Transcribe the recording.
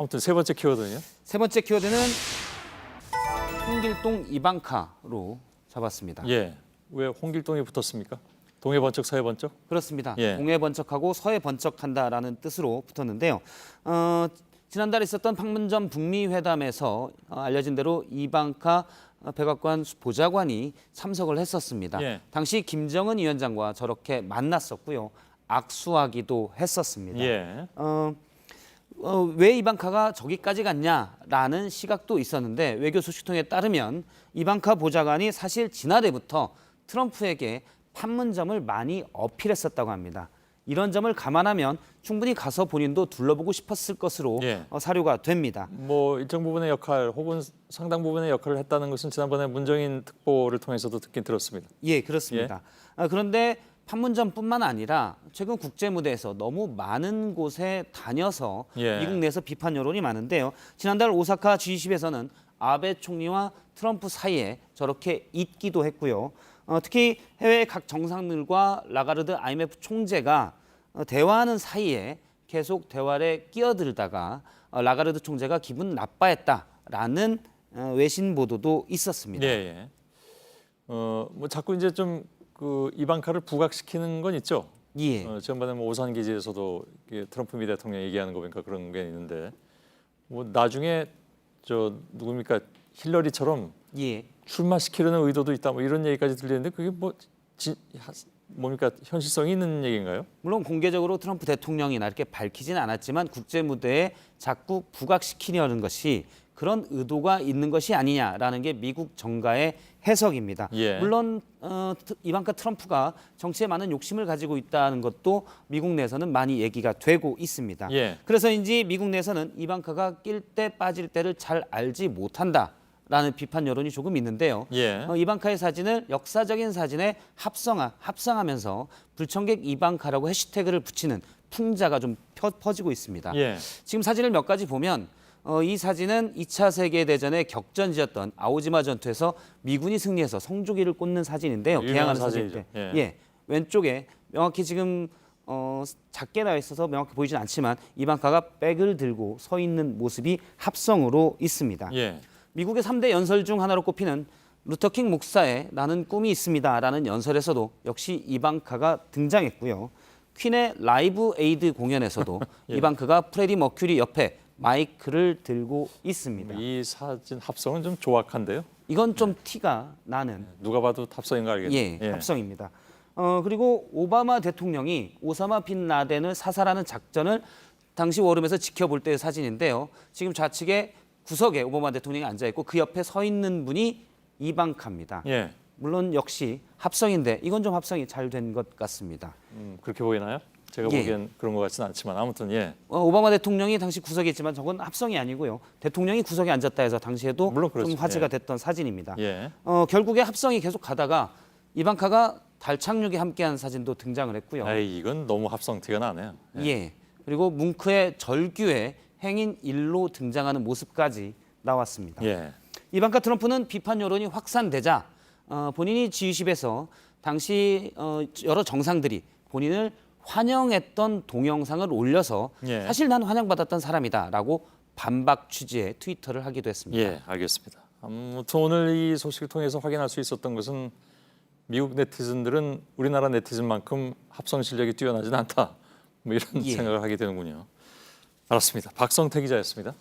아무튼 세 번째 키워드는요? 세 번째 키워드는 홍길동 이방카로 잡았습니다. 예. 왜 홍길동이 붙었습니까? 동해 번쩍 서해 번쩍? 그렇습니다. 예. 동해 번쩍하고 서해 번쩍한다라는 뜻으로 붙었는데요. 지난달에 있었던 판문점 북미 회담에서 알려진 대로 이방카 백악관 보좌관이 참석을 했었습니다. 예. 당시 김정은 위원장과 저렇게 만났었고요. 악수하기도 했었습니다. 예. 왜 이방카가 저기까지 갔냐라는 시각도 있었는데 외교 소식통에 따르면 이방카 보좌관이 사실 지난해부터 트럼프에게 판문점을 많이 어필했었다고 합니다. 이런 점을 감안하면 충분히 가서 본인도 둘러보고 싶었을 것으로 예. 사료가 됩니다. 뭐 일정 부분의 역할 혹은 상당 부분의 역할을 했다는 것은 지난번에 문정인 특보를 통해서도 듣긴 들었습니다. 예, 그렇습니다. 그런데 판문점뿐만 아니라 최근 국제 무대에서 너무 많은 곳에 다녀서 예. 미국 내에서 비판 여론이 많은데요. 지난달 오사카 G20에서는 아베 총리와 트럼프 사이에 저렇게 있기도 했고요. 특히 해외 각 정상들과 라가르드 IMF 총재가 대화하는 사이에 계속 대화에 끼어들다가 라가르드 총재가 기분 나빠했다라는 외신 보도도 있었습니다. 예, 예. 뭐 자꾸 이제 좀 그 이방카를 부각시키는 건 있죠. 예. 지난번에 뭐 오산 기지에서도 트럼프 미 대통령 얘기하는 거 보니까 그런 게 있는데 뭐 나중에 저 누굽니까 힐러리처럼 예. 출마시키려는 의도도 있다 뭐 이런 얘기까지 들리는데 그게 뭡니까 현실성이 있는 얘기인가요? 물론 공개적으로 트럼프 대통령이나 이렇게 밝히지는 않았지만 국제 무대에 자꾸 부각시키려는 것이 그런 의도가 있는 것이 아니냐라는 게 미국 정가의 해석입니다. 예. 물론 이방카 트럼프가 정치에 많은 욕심을 가지고 있다는 것도 미국 내에서는 많이 얘기가 되고 있습니다. 예. 그래서인지 미국 내에서는 이방카가 낄 때 빠질 때를 잘 알지 못한다라는 비판 여론이 조금 있는데요. 예. 이방카의 사진을 역사적인 사진에 합성하면서 불청객 이방카라고 해시태그를 붙이는 풍자가 좀 퍼지고 있습니다. 예. 지금 사진을 몇 가지 보면 이 사진은 2차 세계대전의 격전지였던 아오지마 전투에서 미군이 승리해서 성조기를 꽂는 사진인데요. 유명한 개항하는 사진이죠. 사진인데. 예. 예. 왼쪽에 명확히 지금 작게 나와 있어서 명확히 보이진 않지만 이방카가 백을 들고 서 있는 모습이 합성으로 있습니다. 예. 미국의 3대 연설 중 하나로 꼽히는 루터킹 목사의 나는 꿈이 있습니다라는 연설에서도 역시 이방카가 등장했고요. 퀸의 라이브 에이드 공연에서도 예. 이방카가 프레디 머큐리 옆에 마이크를 들고 있습니다. 이 사진 합성은 좀 조악한데요. 이건 좀 티가 나는 누가 봐도 합성인 거 알겠네요. 합성입니다. 그리고 오바마 대통령이 오사마 빈 라덴을 사살하는 작전을 당시 워룸에서 지켜볼 때의 사진인데요. 지금 좌측에 구석에 오바마 대통령이 앉아 있고 그 옆에 서 있는 분이 이방카입니다. 예. 물론 역시 합성인데 이건 좀 합성이 잘 된 것 같습니다. 그렇게 보이나요? 제가 예. 보기엔 그런 것 같지는 않지만 아무튼 예. 오바마 대통령이 당시 구석에 있지만 저건 합성이 아니고요. 대통령이 구석에 앉았다 해서 당시에도 물론 그렇죠. 좀 화제가 예. 됐던 사진입니다. 예. 결국에 합성이 계속 가다가 이방카가 달 착륙에 함께한 사진도 등장을 했고요. 에이, 이건 너무 합성 티가 나네요. 예. 그리고 뭉크의 절규에 행인 일로 등장하는 모습까지 나왔습니다. 예. 이방카 트럼프는 비판 여론이 확산되자 본인이 G20에서 당시 여러 정상들이 본인을 환영했던 동영상을 올려서 예. 사실 난 환영받았던 사람이다라고 반박 취지의 트위터를 하기도 했습니다. 예, 알겠습니다. 아무튼 오늘 이 소식을 통해서 확인할 수 있었던 것은 미국 네티즌들은 우리나라 네티즌만큼 합성 실력이 뛰어나지는 않다. 뭐 이런 예. 생각을 하게 되는군요. 알았습니다. 박성태 기자였습니다.